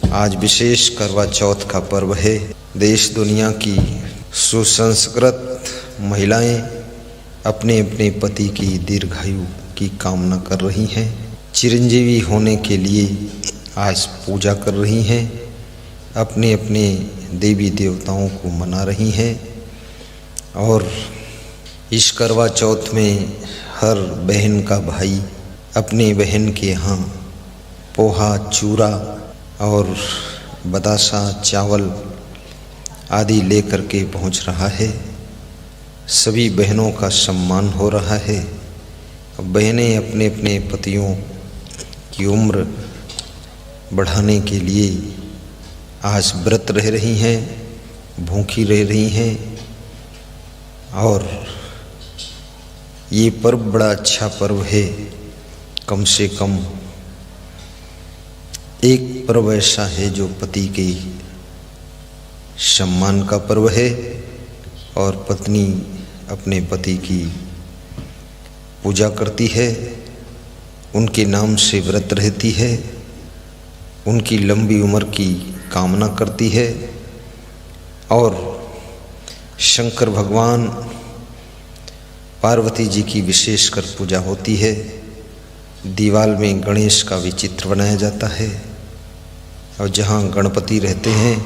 आज विशेष करवा चौथ का पर्व है। देश दुनिया की सुसंस्कृत महिलाएं अपने अपने पति की दीर्घायु की कामना कर रही हैं। चिरंजीवी होने के लिए आज पूजा कर रही हैं। अपने अपने देवी देवताओं को मना रही हैं। और इस करवा चौथ में हर बहन का भाई अपने बहन के यहाँ पोहा, चूरा और बतासा, चावल आदि लेकर के पहुँच रहा है। सभी बहनों का सम्मान हो रहा है। बहनें अपने अपने पतियों की उम्र बढ़ाने के लिए आज व्रत रह रही हैं, भूखी रह रही हैं। और ये पर्व बड़ा अच्छा पर्व है। कम से कम एक पर्व ऐसा है जो पति के सम्मान का पर्व है और पत्नी अपने पति की पूजा करती है, उनके नाम से व्रत रहती है, उनकी लंबी उम्र की कामना करती है। और शंकर भगवान, पार्वती जी की विशेषकर पूजा होती है। दीवाल में गणेश का भी चित्र बनाया जाता है और जहाँ गणपति रहते हैं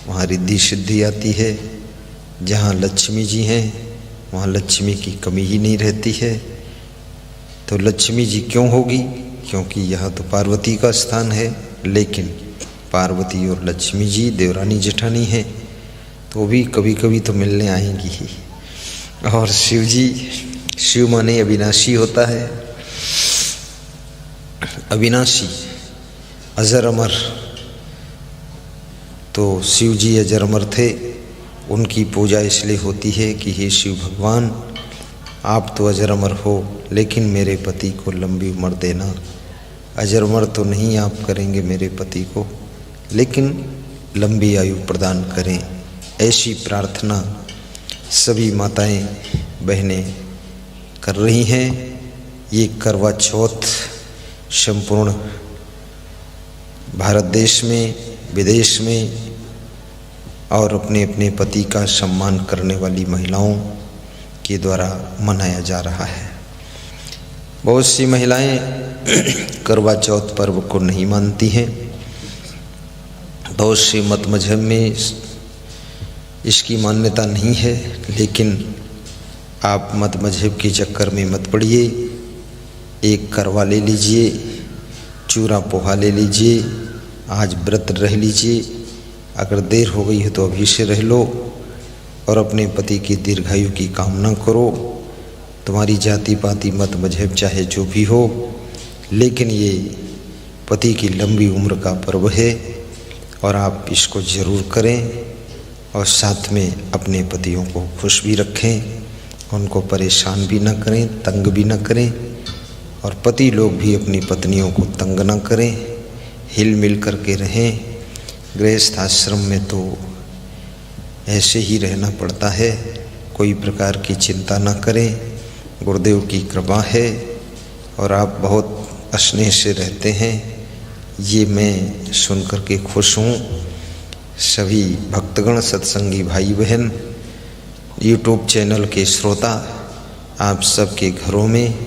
वहाँ रिद्धि सिद्धि आती है। जहाँ लक्ष्मी जी हैं वहाँ लक्ष्मी की कमी ही नहीं रहती है। तो लक्ष्मी जी क्यों होगी? क्योंकि यह तो पार्वती का स्थान है, लेकिन पार्वती और लक्ष्मी जी देवरानी जेठानी हैं, तो भी कभी कभी तो मिलने आएंगी ही। और शिव जी, शिव माने अविनाशी होता है। अविनाशी, अजर अमर। तो शिव जी अजर अमर थे। उनकी पूजा इसलिए होती है कि हे शिव भगवान, आप तो अजर अमर हो, लेकिन मेरे पति को लंबी उम्र देना। अजर अमर तो नहीं आप करेंगे मेरे पति को, लेकिन लंबी आयु प्रदान करें। ऐसी प्रार्थना सभी माताएं बहनें कर रही हैं। ये करवा चौथ संपूर्ण भारत देश में, विदेश में और अपने अपने पति का सम्मान करने वाली महिलाओं के द्वारा मनाया जा रहा है। बहुत सी महिलाएं करवा चौथ पर्व को नहीं मानती हैं। बहुत से मत मजहब में इसकी मान्यता नहीं है, लेकिन आप मत मजहब के चक्कर में मत पड़िए। एक करवा ले लीजिए, चूरा पोहा ले लीजिए, आज व्रत रह लीजिए। अगर देर हो गई है तो अभी से रह लो और अपने पति की दीर्घायु की कामना करो। तुम्हारी जाति पाति मत मजहब चाहे जो भी हो, लेकिन ये पति की लंबी उम्र का पर्व है और आप इसको ज़रूर करें। और साथ में अपने पतियों को खुश भी रखें, उनको परेशान भी ना करें, तंग भी ना करें। और पति लोग भी अपनी पत्नियों को तंग ना करें, हिल मिल करके रहें। गृहस्थ आश्रम में तो ऐसे ही रहना पड़ता है। कोई प्रकार की चिंता ना करें, गुरुदेव की कृपा है और आप बहुत स्नेह से रहते हैं, ये मैं सुन कर के खुश हूँ। सभी भक्तगण, सत्संगी भाई बहन, यूट्यूब चैनल के श्रोता, आप सबके घरों में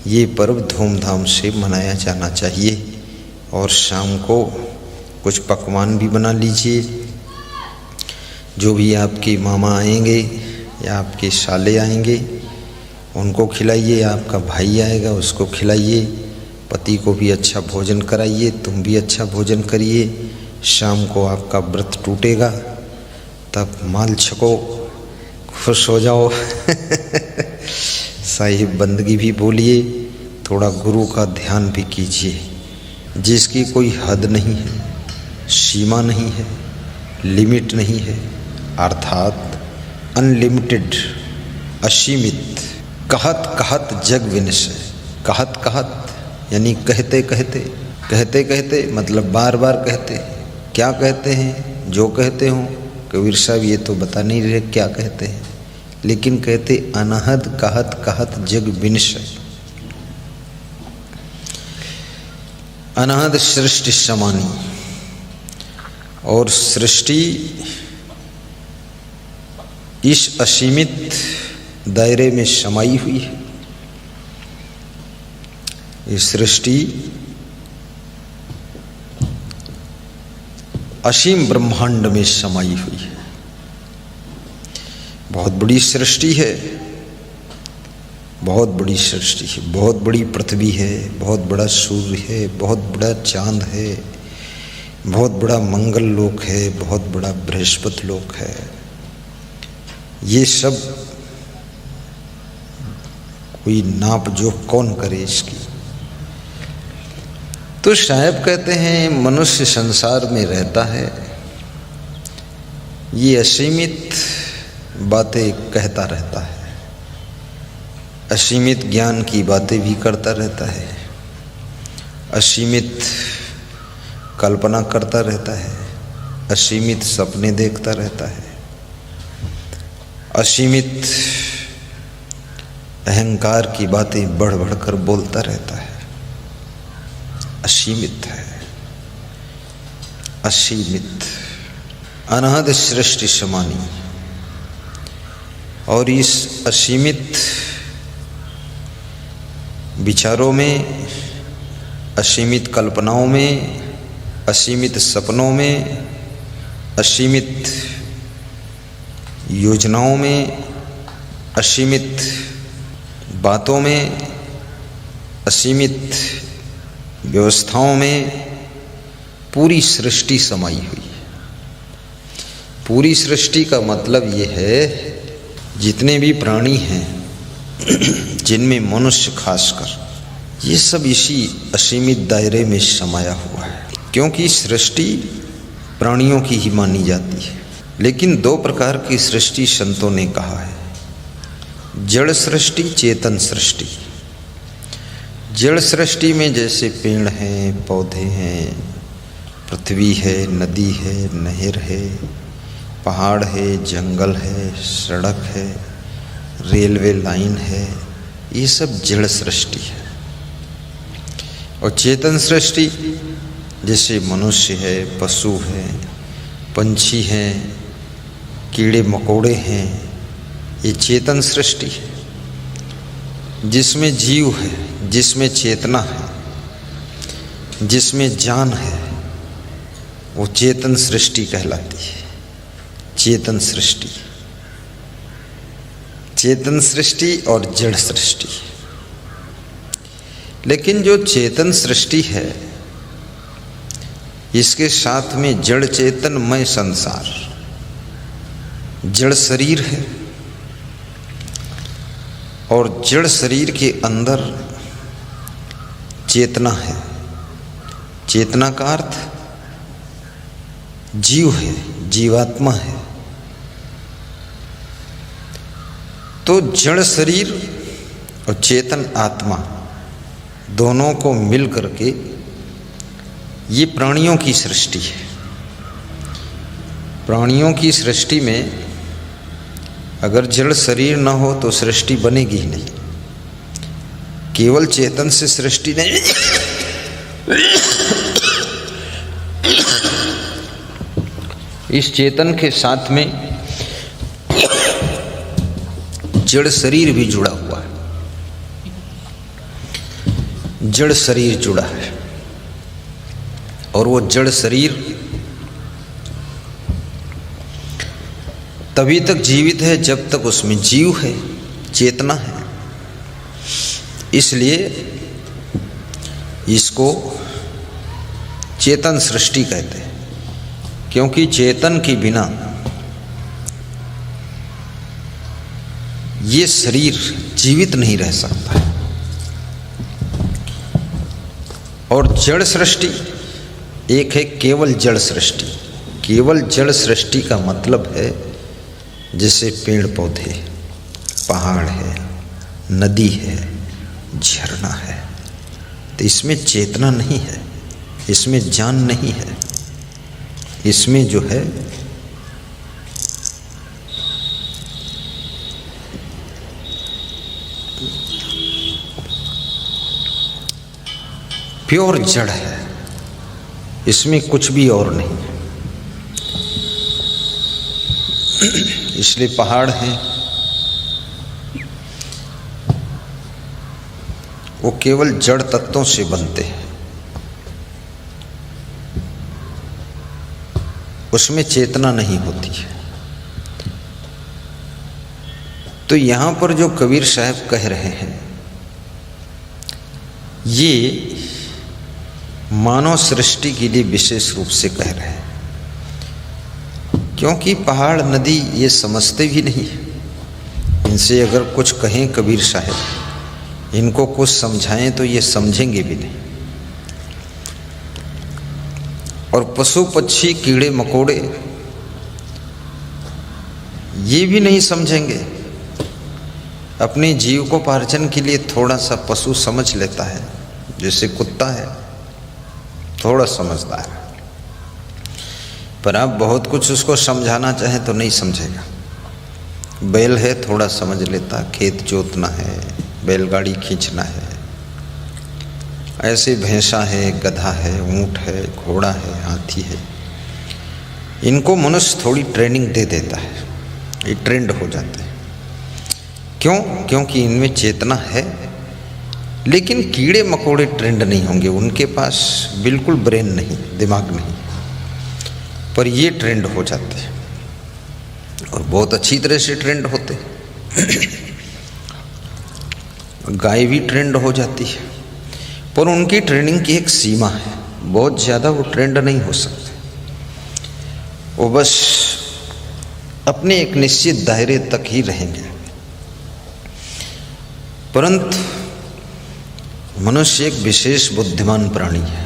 ये पर्व धूमधाम से मनाया जाना चाहिए। और शाम को कुछ पकवान भी बना लीजिए। जो भी आपके मामा आएंगे या आपके साले आएंगे उनको खिलाइए, आपका भाई आएगा उसको खिलाइए, पति को भी अच्छा भोजन कराइए, तुम भी अच्छा भोजन करिए। शाम को आपका व्रत टूटेगा, तब माल छको, खुश हो जाओ। साहिब बंदगी भी बोलिए, थोड़ा गुरु का ध्यान भी कीजिए। जिसकी कोई हद नहीं है, सीमा नहीं है, लिमिट नहीं है, अर्थात अनलिमिटेड, असीमित। कहत कहत जग विनशय। कहत कहत यानी कहते कहते, कहते कहते मतलब बार बार कहते। क्या कहते हैं? जो कहते हों। कबीर साहब ये तो बता नहीं रहे क्या कहते हैं, लेकिन कहते अनहद कहत कहत जग विनशय। अनहद सृष्टि समानी, और सृष्टि इस असीमित दायरे में समाई हुई है। ये सृष्टि असीम ब्रह्मांड में समाई हुई है। बहुत बड़ी सृष्टि है, बहुत बड़ी सृष्टि है। बहुत बड़ी पृथ्वी है, बहुत बड़ा सूर्य है, बहुत बड़ा चांद है, बहुत बड़ा मंगल लोक है, बहुत बड़ा बृहस्पति लोक है। ये सब कोई नाप जोख कौन करे इसकी। तो शायद कहते हैं मनुष्य संसार में रहता है, ये असीमित बातें कहता रहता है, असीमित ज्ञान की बातें भी करता रहता है, असीमित कल्पना करता रहता है, असीमित सपने देखता रहता है, असीमित अहंकार की बातें बढ़ बढ़ कर बोलता रहता है। असीमित है, असीमित अनहद सृष्टि समानी। और इस असीमित विचारों में, असीमित कल्पनाओं में, असीमित सपनों में, असीमित योजनाओं में, असीमित बातों में, असीमित व्यवस्थाओं में पूरी सृष्टि समाई हुई है। पूरी सृष्टि का मतलब ये है जितने भी प्राणी हैं, जिनमें मनुष्य खासकर, ये सब इसी असीमित दायरे में समाया हुआ है। क्योंकि सृष्टि प्राणियों की ही मानी जाती है। लेकिन दो प्रकार की सृष्टि संतों ने कहा है, जड़ सृष्टि, चेतन सृष्टि। जड़ सृष्टि में जैसे पेड़ हैं, पौधे हैं, पृथ्वी है, नदी है, नहर है, पहाड़ है, जंगल है, सड़क है, रेलवे लाइन है, ये सब जड़ सृष्टि है। और चेतन सृष्टि जैसे मनुष्य है, पशु है, पंछी हैं, कीड़े मकोड़े हैं, ये चेतन सृष्टि है। जिसमें जीव है, जिसमें चेतना है, जिसमें जान है, वो चेतन सृष्टि कहलाती है। चेतन सृष्टि, चेतन सृष्टि और जड़ सृष्टि। लेकिन जो चेतन सृष्टि है, इसके साथ में जड़ चेतनमय संसार, जड़ शरीर है, और जड़ शरीर के अंदर चेतना है। चेतना का अर्थ जीव है, जीवात्मा है। तो जड़ शरीर और चेतन आत्मा दोनों को मिल करके ये प्राणियों की सृष्टि है। प्राणियों की सृष्टि में अगर जड़ शरीर न हो तो सृष्टि बनेगी ही नहीं। केवल चेतन से सृष्टि नहीं, इस चेतन के साथ में जड़ शरीर भी जुड़ा हुआ है। जड़ शरीर जुड़ा है, और वो जड़ शरीर तभी तक जीवित है जब तक उसमें जीव है, चेतना है। इसलिए इसको चेतन सृष्टि कहते हैं, क्योंकि चेतन के बिना ये शरीर जीवित नहीं रह सकता। और जड़ सृष्टि एक है केवल जड़ सृष्टि। केवल जड़ सृष्टि का मतलब है जैसे पेड़ पौधे, पहाड़ है, नदी है, झरना है, तो इसमें चेतना नहीं है, इसमें जान नहीं है। इसमें जो है प्योर जड़ है, इसमें कुछ भी और नहीं है। इसलिए पहाड़ हैं वो केवल जड़ तत्वों से बनते हैं, उसमें चेतना नहीं होती है। तो यहाँ पर जो कबीर साहब कह रहे हैं ये मानव सृष्टि के लिए विशेष रूप से कह रहे हैं, क्योंकि पहाड़ नदी ये समझते भी नहीं। इनसे अगर कुछ कहें कबीर साहब, इनको कुछ समझाएं तो ये समझेंगे भी नहीं। और पशु पक्षी कीड़े मकोड़े ये भी नहीं समझेंगे। अपने जीविकोपार्जन के लिए थोड़ा सा पशु समझ लेता है, जैसे कुत्ता है थोड़ा समझदार है, पर आप बहुत कुछ उसको समझाना चाहें तो नहीं समझेगा। बैल है थोड़ा समझ लेता, खेत जोतना है, बैलगाड़ी खींचना है। ऐसे भैंसा है, गधा है, ऊंट है, घोड़ा है, हाथी है, इनको मनुष्य थोड़ी ट्रेनिंग दे देता है, ये ट्रेंड हो जाते हैं। क्यों? क्योंकि इनमें चेतना है। लेकिन कीड़े मकोड़े ट्रेंड नहीं होंगे, उनके पास बिल्कुल ब्रेन नहीं, दिमाग नहीं, पर ये ट्रेंड हो जाते हैं और बहुत अच्छी तरह से ट्रेंड होते हैं। गाय भी ट्रेंड हो जाती है, पर उनकी ट्रेनिंग की एक सीमा है, बहुत ज़्यादा वो ट्रेंड नहीं हो सकते। वो बस अपने एक निश्चित दायरे तक ही रहेंगे। परंतु मनुष्य एक विशेष बुद्धिमान प्राणी है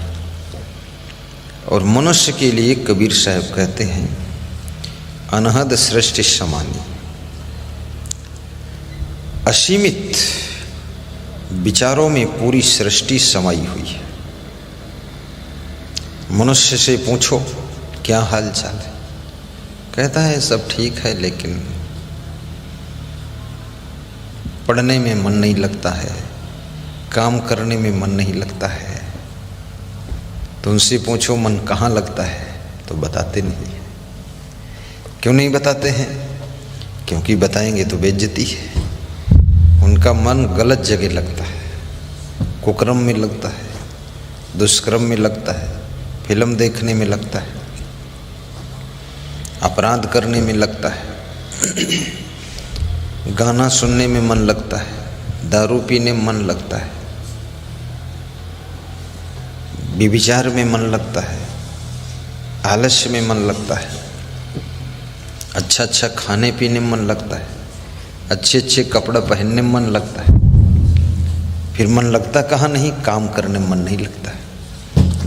और मनुष्य के लिए कबीर साहब कहते हैं अनहद सृष्टि समानी, असीमित विचारों में पूरी सृष्टि समाई हुई है। मनुष्य से पूछो क्या हाल चाल है, कहता है सब ठीक है, लेकिन पढ़ने में मन नहीं लगता है, काम करने में मन नहीं लगता है। तो उनसे पूछो मन कहाँ लगता है, तो बताते नहीं। क्यों नहीं बताते हैं? क्योंकि बताएंगे तो बेइज्जती है। उनका मन गलत जगह लगता है, कुकर्म में लगता है, दुष्कर्म में लगता है, फिल्म देखने में लगता है, अपराध करने में लगता है, गाना सुनने में मन लगता है, दारू पीने में मन लगता है, व्यभिचार में मन लगता है, आलस्य में मन लगता है, अच्छा अच्छा खाने पीने में मन लगता है, अच्छे अच्छे कपड़ा पहनने में मन लगता है। फिर मन लगता कहाँ नहीं, काम करने में मन नहीं लगता है,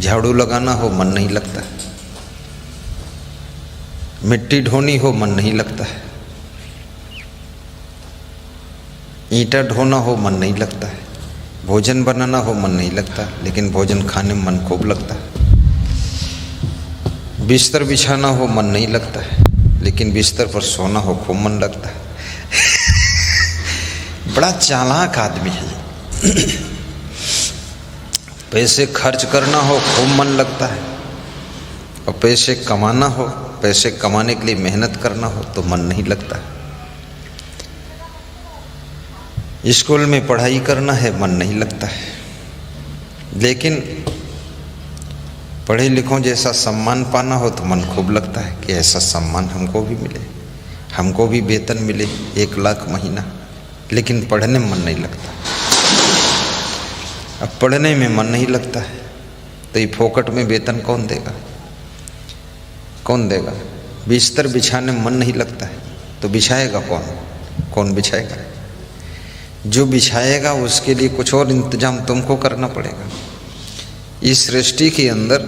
झाड़ू लगाना हो मन नहीं लगता है, मिट्टी ढोनी हो मन नहीं लगता है, ईंटा ढोना हो मन नहीं लगता है, भोजन बनाना हो मन नहीं लगता, लेकिन भोजन खाने में मन खूब लगता है। बिस्तर बिछाना हो मन नहीं लगता है, लेकिन बिस्तर पर सोना हो खूब मन लगता है। बड़ा चालाक आदमी है। पैसे खर्च करना हो खूब मन लगता है, और पैसे कमाना हो, पैसे कमाने के लिए मेहनत करना हो तो मन नहीं लगता है। स्कूल में पढ़ाई करना है मन नहीं लगता है, लेकिन पढ़े लिखों जैसा सम्मान पाना हो तो मन खूब लगता है कि ऐसा सम्मान हमको भी मिले, हमको भी वेतन मिले 1 लाख महीना। लेकिन पढ़ने में मन नहीं लगता। अब पढ़ने में मन नहीं लगता है तो ये फोकट में वेतन कौन देगा? कौन देगा? बिस्तर बिछाने में मन नहीं लगता है तो बिछाएगा कौन? कौन बिछाएगा? जो बिछाएगा उसके लिए कुछ और इंतजाम तुमको करना पड़ेगा। इस सृष्टि के अंदर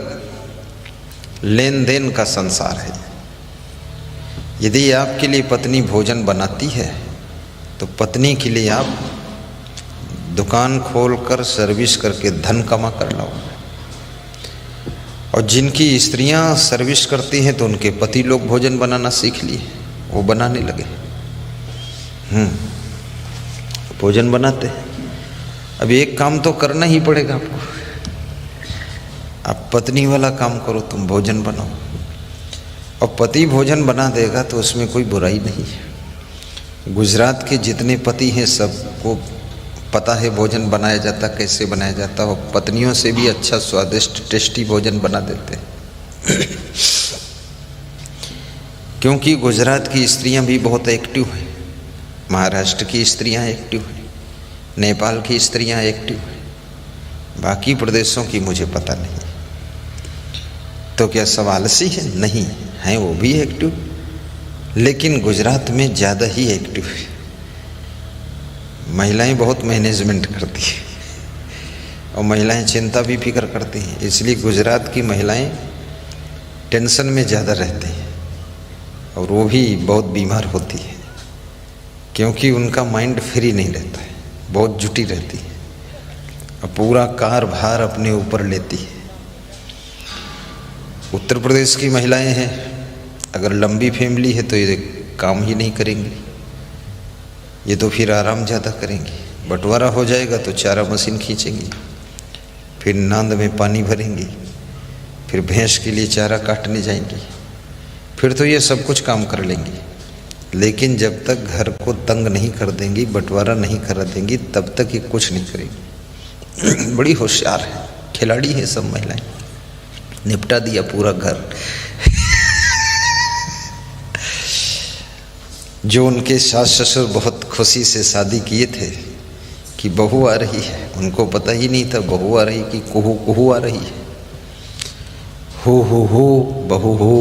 लेन देन का संसार है। यदि आपके लिए पत्नी भोजन बनाती है तो पत्नी के लिए आप दुकान खोलकर सर्विस करके धन कमा कर लाओ। और जिनकी स्त्रियां सर्विस करती हैं तो उनके पति लोग भोजन बनाना सीख लिए, वो बनाने लगे, भोजन बनाते हैं। अब एक काम तो करना ही पड़ेगा आपको। आप पत्नी वाला काम करो, तुम भोजन बनाओ। और पति भोजन बना देगा तो उसमें कोई बुराई नहीं है। गुजरात के जितने पति हैं सबको पता है भोजन बनाया जाता, कैसे बनाया जाता, और पत्नियों से भी अच्छा स्वादिष्ट टेस्टी भोजन बना देते हैं। क्योंकि गुजरात की स्त्रियां भी बहुत एक्टिव हैं, महाराष्ट्र की स्त्रियां एक्टिव हैं, नेपाल की स्त्रियां एक्टिव हैं, बाकी प्रदेशों की मुझे पता नहीं। तो क्या सब आलसी है? नहीं हैं, वो भी एक्टिव, लेकिन गुजरात में ज़्यादा ही एक्टिव है। महिलाएं बहुत मैनेजमेंट करती है और महिलाएं चिंता भी फिक्र करती हैं, इसलिए गुजरात की महिलाएं टेंशन में ज़्यादा रहती हैं और वो भी बहुत बीमार होती है, क्योंकि उनका माइंड फ्री नहीं रहता है, बहुत जुटी रहती है और पूरा कारभार अपने ऊपर लेती है। उत्तर प्रदेश की महिलाएं हैं, अगर लंबी फैमिली है तो ये काम ही नहीं करेंगी, ये तो फिर आराम ज़्यादा करेंगी। बंटवारा हो जाएगा तो चारा मशीन खींचेंगी, फिर नांद में पानी भरेंगी, फिर भैंस के लिए चारा काटने जाएंगी, फिर तो ये सब कुछ काम कर लेंगी। लेकिन जब तक घर को तंग नहीं कर देंगी, बंटवारा नहीं करा देंगी, तब तक ये कुछ नहीं करेंगी। बड़ी होशियार है, खिलाड़ी है सब महिलाएं, निपटा दिया पूरा घर। जो उनके सास ससुर बहुत खुशी से शादी किए थे कि बहू आ रही है, उनको पता ही नहीं था बहू आ रही कि कुहू कुहू आ रही है। हो बहू हो,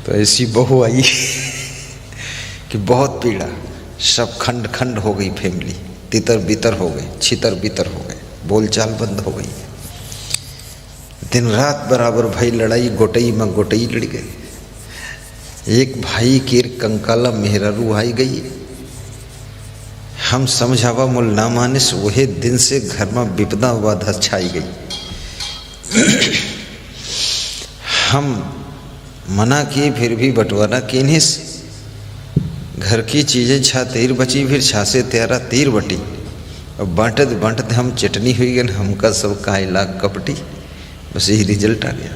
तो ऐसी बहू आई कि बहुत पीड़ा, सब खंड खंड हो गई फैमिली, तितर बितर हो गए, छितर बितर हो गए, बोलचाल बंद हो गई। दिन रात बराबर भाई लड़ाई, गोटई में गोटई लड़ गई। एक भाई के कंकाला मेहरारू आई गई, हम समझावा मूल ना मानिस, वही दिन से घर में विपदा बाधा छाई गई। हम मना किए फिर भी बंटवारा केनिस, घर की चीज़ें छा तीर बची, फिर छा से त्यारा तीर बटी, और बांटत बांटत हम चटनी हुई गए, हमका सब कायला कपटी, बस यही रिजल्ट आ गया।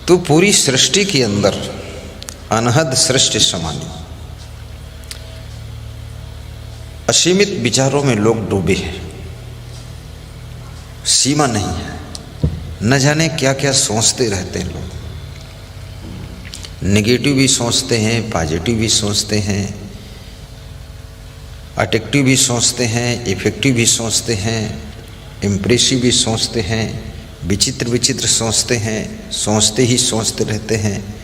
तो पूरी सृष्टि के अंदर अनहद सृष्टि समानी, असीमित विचारों में लोग डूबे हैं, सीमा नहीं है, न जाने क्या क्या सोचते रहते हैं लोग। नेगेटिव भी सोचते हैं, पॉजिटिव भी सोचते हैं, अट्रैक्टिव भी सोचते हैं, इफेक्टिव भी सोचते हैं, इम्प्रेसिव भी सोचते हैं, विचित्र विचित्र सोचते हैं, सोचते ही सोचते रहते हैं।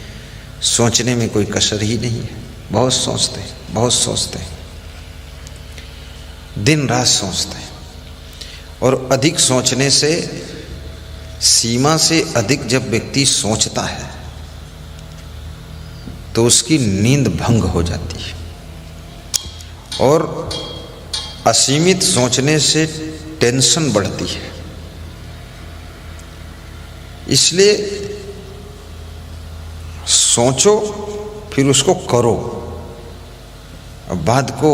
सोचने में कोई कसर ही नहीं है, बहुत सोचते हैं, बहुत सोचते हैं, दिन रात सोचते हैं। और अधिक सोचने से, सीमा से अधिक जब व्यक्ति सोचता है तो उसकी नींद भंग हो जाती है, और असीमित सोचने से टेंशन बढ़ती है। इसलिए सोचो फिर उसको करो, अब बाद को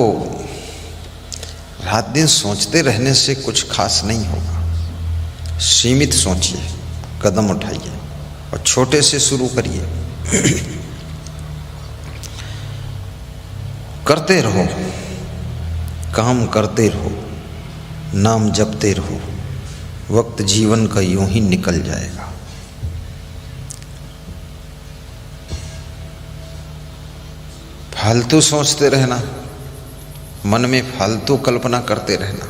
रात दिन सोचते रहने से कुछ खास नहीं होगा। सीमित सोचिए, कदम उठाइए और छोटे से शुरू करिए। करते रहो, काम करते रहो, नाम जपते रहो, वक्त जीवन का यूं ही निकल जाएगा। फालतू सोचते रहना, मन में फालतू कल्पना करते रहना,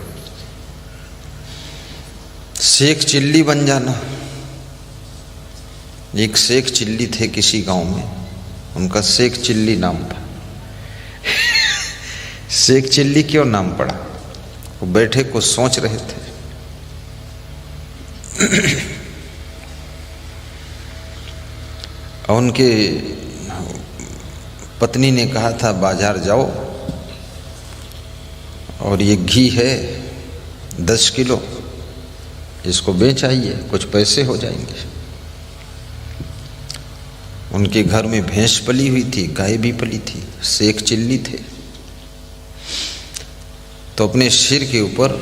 शेख चिल्ली बन जाना। एक शेख चिल्ली थे किसी गांव में, उनका शेख चिल्ली नाम था। शेख चिल्ली क्यों नाम पड़ा? वो बैठे कुछ सोच रहे थे। और उनके पत्नी ने कहा था बाजार जाओ और ये घी है 10 किलो, इसको बेच आइए, कुछ पैसे हो जाएंगे। उनके घर में भैंस पली हुई थी, गाय भी पली थी, शेख चिल्ली थे, तो अपने सिर के ऊपर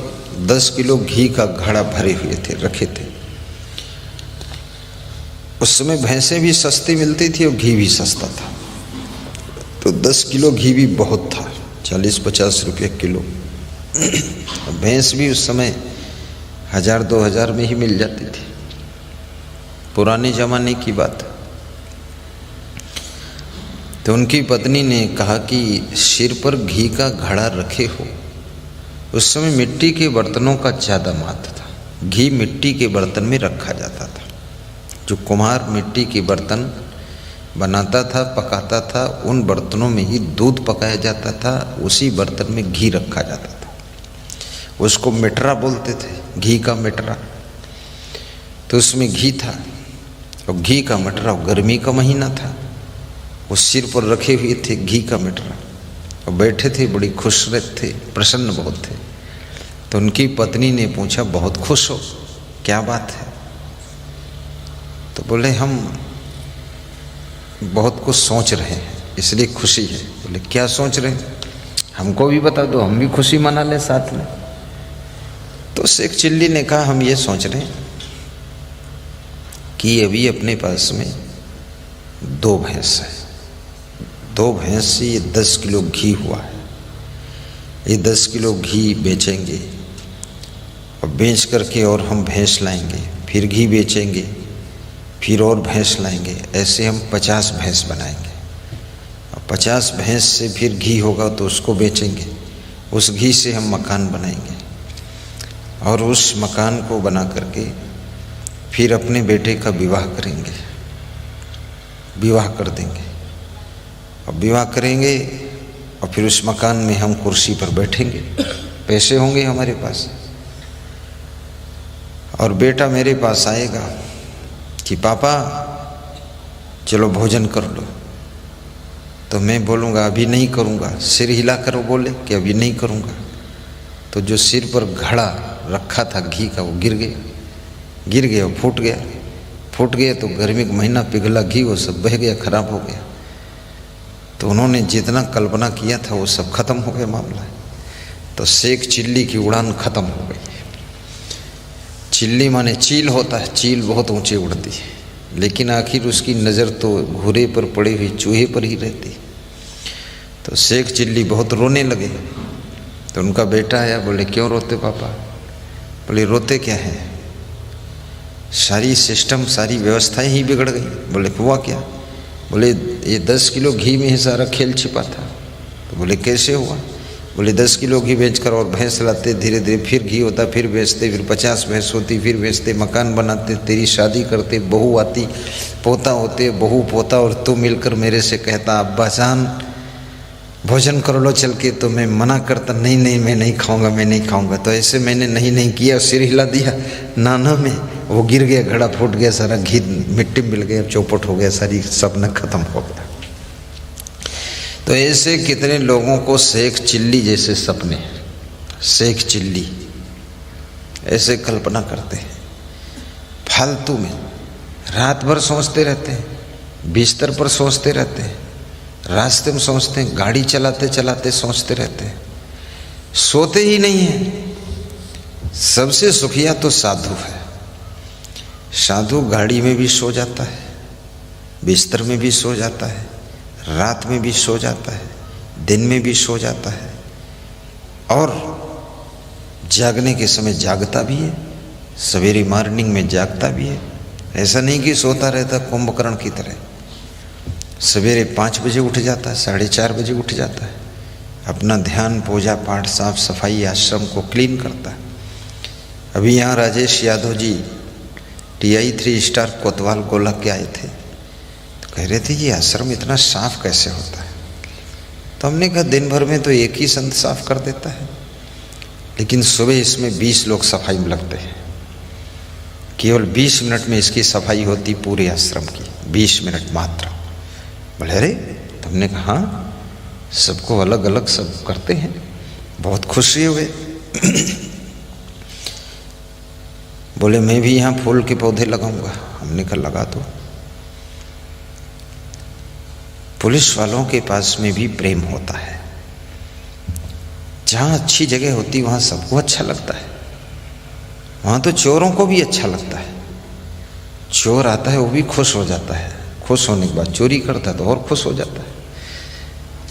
10 किलो घी का घड़ा भरे हुए थे, रखे थे। उस समय भैंसें भी सस्ती मिलती थी और घी भी सस्ता था, तो 10 किलो घी भी बहुत था, 40-50 रुपये किलो। भैंस भी उस समय 1000-2000 में ही मिल जाती थी, पुराने ज़माने की बात। तो उनकी पत्नी ने कहा कि सिर पर घी का घड़ा रखे हो। उस समय मिट्टी के बर्तनों का ज़्यादा महत्व था, घी मिट्टी के बर्तन में रखा जाता था। जो कुम्हार मिट्टी के बर्तन बनाता था, पकाता था, उन बर्तनों में ही दूध पकाया जाता था, उसी बर्तन में घी रखा जाता था। उसको मिटरा बोलते थे, घी का मिटरा। तो उसमें घी था, और घी का मिटरा, गर्मी का महीना था, वो सिर पर रखे हुए थे घी का मिटरा, और बैठे थे, बड़ी खुश थे, प्रसन्न बहुत थे। तो उनकी पत्नी ने पूछा, बहुत खुश हो, क्या बात है? तो बोले, हम बहुत कुछ सोच रहे हैं, इसलिए खुशी है। बोले, क्या सोच रहे हैं? हमको भी बता दो, हम भी खुशी मना लें साथ में। तो शेख चिल्ली ने कहा, हम ये सोच रहे हैं कि अभी अपने पास में 2 भैंस है, 2 भैंस से ये 10 किलो घी हुआ है। ये 10 किलो घी बेचेंगे, और बेच करके और हम भैंस लाएंगे, फिर घी बेचेंगे, फिर और भैंस लाएंगे, ऐसे हम 50 भैंस बनाएंगे। और 50 भैंस से फिर घी होगा तो उसको बेचेंगे, उस घी से हम मकान बनाएंगे, और उस मकान को बना करके फिर अपने बेटे का विवाह करेंगे, विवाह कर देंगे, और विवाह करेंगे, और फिर उस मकान में हम कुर्सी पर बैठेंगे, पैसे होंगे हमारे पास, और बेटा मेरे पास आएगा कि पापा चलो भोजन कर लो। तो मैं बोलूँगा अभी नहीं करूँगा, सिर हिला कर वो बोले कि अभी नहीं करूँगा। तो जो सिर पर घड़ा रखा था घी का, वो गिर गया, फूट गया। तो गर्मी का महीना, पिघला घी वो सब बह गया, खराब हो गया। तो उन्होंने जितना कल्पना किया था वो सब खत्म हो गया मामला। तो शेख चिल्ली की उड़ान खत्म हो गई। चिल्ली माने चील होता है, चील बहुत ऊंचे उड़ती है, लेकिन आखिर उसकी नज़र तो घूरे पर पड़ी हुई चूहे पर ही रहती। तो शेख चिल्ली बहुत रोने लगे। तो उनका बेटा आया, बोले, क्यों रोते पापा? बोले, रोते क्या है, सारी सिस्टम, सारी व्यवस्थाएं ही बिगड़ गई। बोले, हुआ क्या? बोले, ये 10 किलो घी में ही सारा खेल छिपा था। तो बोले, कैसे हुआ? बोले, 10 किलो घी बेचकर और भैंस लाते, धीरे धीरे फिर घी होता, फिर बेचते, फिर 50 भैंस होती, फिर बेचते, मकान बनाते, तेरी शादी करते, बहू आती, पोता होते, बहू पोता, और तू मिलकर मेरे से कहता, अब्बा जान भोजन कर लो चल के। तो मैं मना करता, नहीं नहीं मैं नहीं खाऊंगा, मैं नहीं खाऊंगा। तो ऐसे मैंने नहीं किया, सिर हिला दिया, नाना में वो गिर गया, घड़ा फूट गया, सारा घी मिट्टी मिल गया, चौपट हो गया, सारी सपना खत्म हो गया। तो ऐसे कितने लोगों को शेख चिल्ली जैसे सपने, शेख चिल्ली ऐसे कल्पना करते हैं, फालतू में रात भर सोचते रहते हैं, बिस्तर पर सोचते रहते हैं, रास्ते में सोचते हैं, गाड़ी चलाते चलाते सोचते रहते हैं, सोते ही नहीं हैं। सबसे सुखिया तो साधु है। साधु गाड़ी में भी सो जाता है, बिस्तर में भी सो जाता है, रात में भी सो जाता है, दिन में भी सो जाता है, और जागने के समय जागता भी है, सवेरे मॉर्निंग में जागता भी है। ऐसा नहीं कि सोता रहता कुंभकर्ण की तरह। सवेरे 5 बजे उठ जाता है, 4:30 बजे उठ जाता है, अपना ध्यान, पूजा पाठ, साफ सफाई, आश्रम को क्लीन करता है। अभी यहाँ राजेश यादव जी TI 3 स्टार कोतवाल गोला के आए थे, तो कह रहे थे ये आश्रम इतना साफ कैसे होता है। तो हमने कहा दिन भर में तो एक ही संत साफ कर देता है, लेकिन सुबह इसमें 20 लोग सफाई में लगते हैं। केवल 20 मिनट में इसकी सफाई होती पूरे आश्रम की, 20 मिनट मात्र। बोले, अरे, तो हमने कहा हाँ, सबको अलग अलग सब करते हैं। बहुत खुशी हुए। बोले, मैं भी यहाँ फूल के पौधे लगाऊंगा। हमने कहा लगा दो। पुलिस वालों के पास में भी प्रेम होता है। जहाँ अच्छी जगह होती वहाँ सबको अच्छा लगता है, वहाँ तो चोरों को भी अच्छा लगता है। चोर आता है वो भी खुश हो जाता है, खुश होने के बाद चोरी करता है तो और खुश हो जाता है।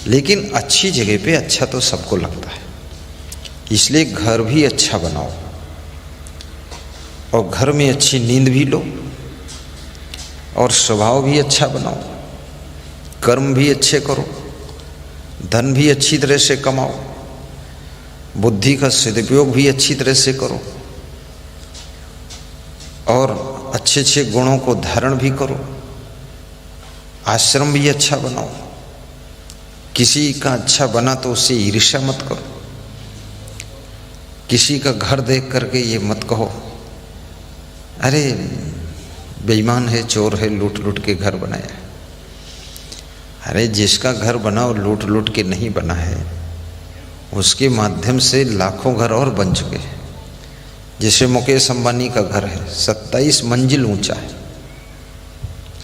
लेकिन अच्छी जगह पे अच्छा तो सबको लगता है, इसलिए घर भी अच्छा बनाओ और घर में अच्छी नींद भी लो और स्वभाव भी अच्छा बनाओ, कर्म भी अच्छे करो, धन भी अच्छी तरह से कमाओ, बुद्धि का सदुपयोग भी अच्छी तरह से करो और अच्छे अच्छे गुणों को धारण भी करो। आश्रम भी अच्छा बनाओ, किसी का अच्छा बना तो उससे ईर्ष्या मत करो, किसी का घर देख करके ये मत कहो अरे बेईमान है, चोर है, लूट लूट के घर बनाया है। अरे जिसका घर बना और लूट लूट के नहीं बना है, उसके माध्यम से लाखों घर और बन चुके हैं। जैसे मुकेश अंबानी का घर है 27 मंजिल ऊंचा है,